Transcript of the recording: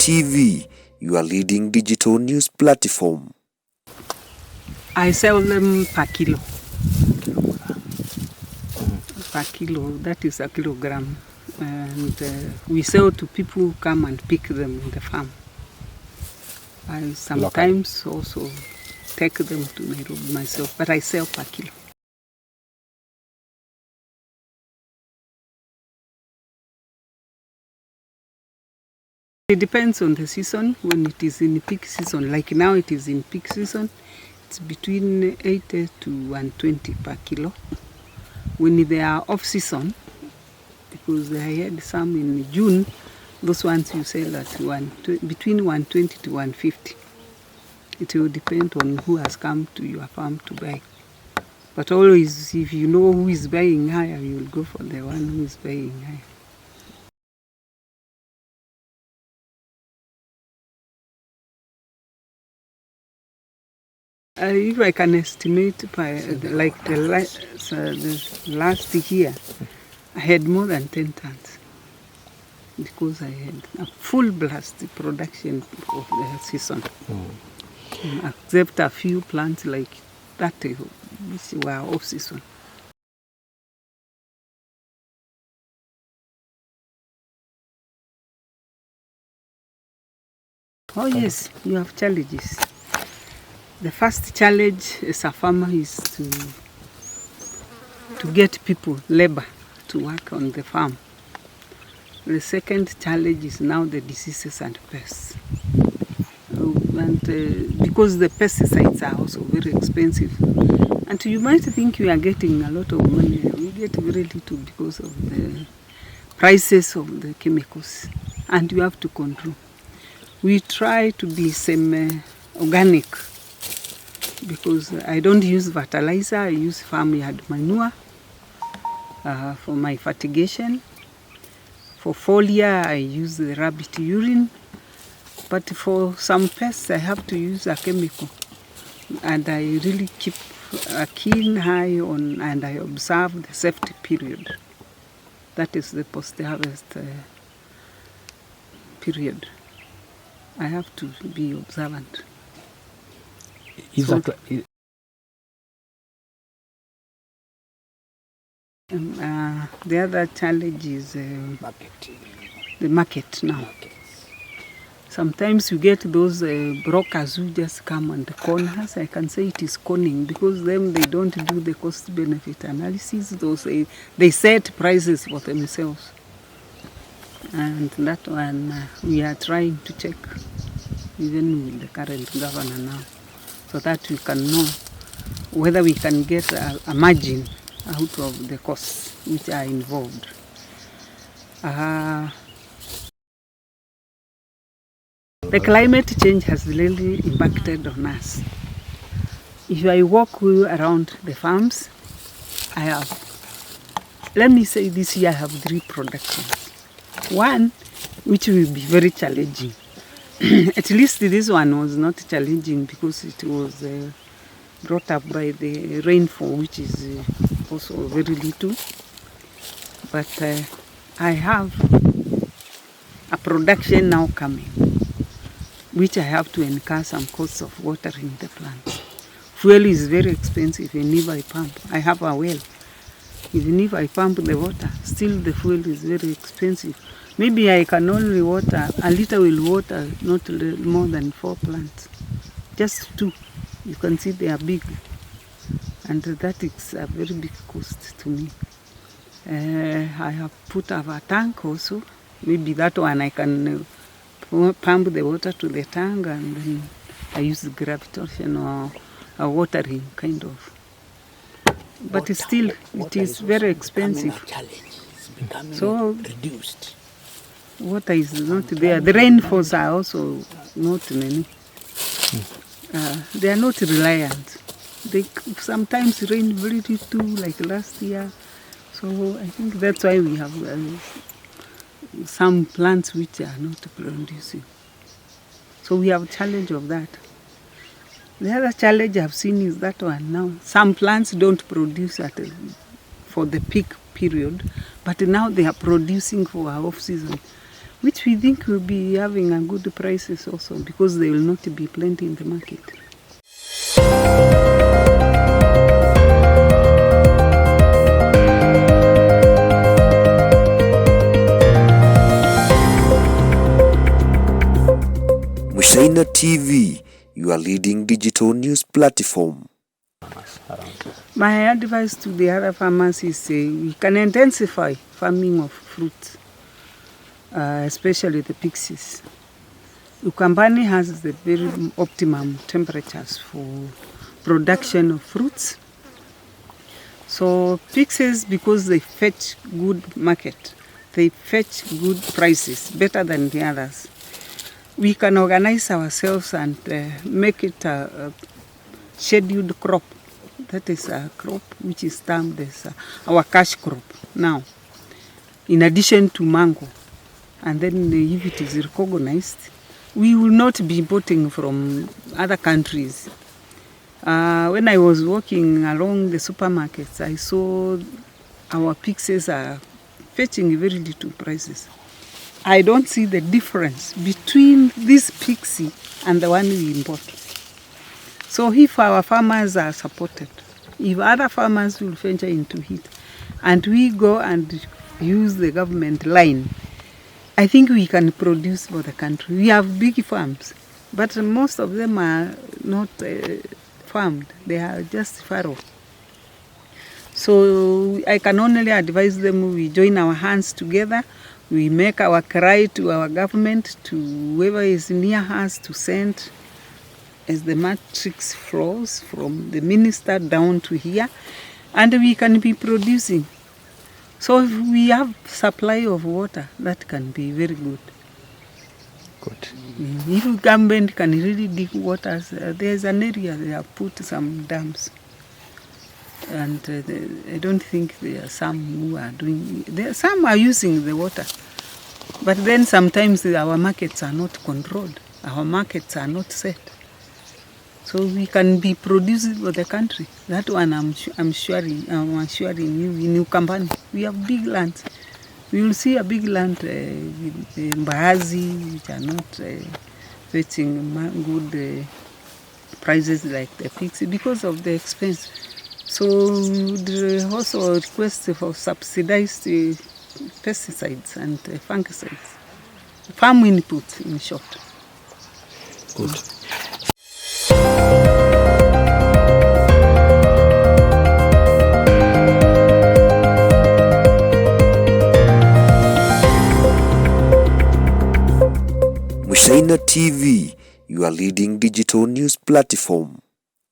TV, your leading digital news platform. I sell them per kilo. Per kilo, that is a kilogram. And we sell to people who come and pick them in the farm. I sometimes also take them to Nairobi myself, but I sell per kilo. It depends on the season. When it is in peak season, like now it is in peak season, it's between 80 to 120 per kilo. When they are off season, because I had some in June, those ones you sell at between 120 to 150. It will depend on who has come to your farm to buy. But always, if you know who is buying higher, you will go for the one who is buying higher. If I can estimate by like the last year, I had more than 10 tons because I had a full blast production of the season. Except a few plants like that which were off season. Oh yes, you have challenges. The first challenge as a farmer is to get people, labor, to work on the farm. The second challenge is now the diseases and pests. And because the pesticides are also very expensive. And you might think you are getting a lot of money. We get very little because of the prices of the chemicals. And you have to control. We try to be semi-organic because I don't use fertilizer. I use farmyard manure for my fertigation. For foliar, I use the rabbit urine. But for some pests, I have to use a chemical. And I really keep a keen eye on, and I observe the safety period. That is the post-harvest period. I have to be observant. The other challenge is the market now. Sometimes you get those brokers who just come on the corners. I can say it is conning because them they don't do the cost-benefit analysis. They set prices for themselves. And that one we are trying to check, even with the current governor now, so that we can know whether we can get a margin out of the costs which are involved. The climate change has really impacted on us. If I walk around the farms, let me say this year I have 3 productions. One, which will be very challenging. At least this one was not challenging because it was brought up by the rainfall, which is also very little. But I have a production now coming, which I have to incur some costs of watering the plants. Fuel is very expensive, and if I pump, I have a well. Even if I pump the water, still the fuel is very expensive. Maybe I can only water, a liter will water not more than 4 plants. Just 2. You can see they are big. And that is a very big cost to me. I have put up a tank also. Maybe that one I can pump the water to the tank and then I use gravitation or a watering kind of. But still, it is very expensive. It's becoming so reduced. Water is not there. The rainfalls are also not many. They are not reliant. They sometimes rain very little, like last year. So I think that's why we have some plants which are not producing. So we have a challenge of that. The other challenge I've seen is that one now. Some plants don't produce for the peak period, but now they are producing for our off-season. which we think will be having a good prices also because they will not be plenty in the market. China TV, your leading digital news platform. My advice to the other farmers is we can intensify farming of fruits, especially the Pixes. Ukambani has the very optimum temperatures for production of fruits. So Pixes, because they fetch good market, they fetch good prices, better than the others. We can organize ourselves and make it a scheduled crop. That is a crop which is termed as our cash crop now, in addition to mango. And then if it is recognized, we will not be importing from other countries. When I was walking along the supermarkets, I saw our Pixes are fetching very little prices. I don't see the difference between this Pixie and the one we import. So if our farmers are supported, if other farmers will venture into it, and we go and use the government line, I think we can produce for the country. We have big farms, but most of them are not farmed. They are just fallow. So I can only advise them, we join our hands together, we make our cry to our government, to whoever is near us, to send as the matrix flows from the minister down to here, and we can be producing. So if we have supply of water, that can be very good. Good. If government can really dig waters, there's an area they have put some dams. And I don't think there are some who are doing, some are using the water. But then sometimes our markets are not controlled. Our markets are not set. So we can be producing for the country. That one I'm assuring you, in Ukambani, we have big lands. We will see a big land with mbaazi, which are not fetching good prices like the Pixie because of the expense. So we would also request for subsidized pesticides and fungicides, farm input in short. Good. China TV, your leading digital news platform.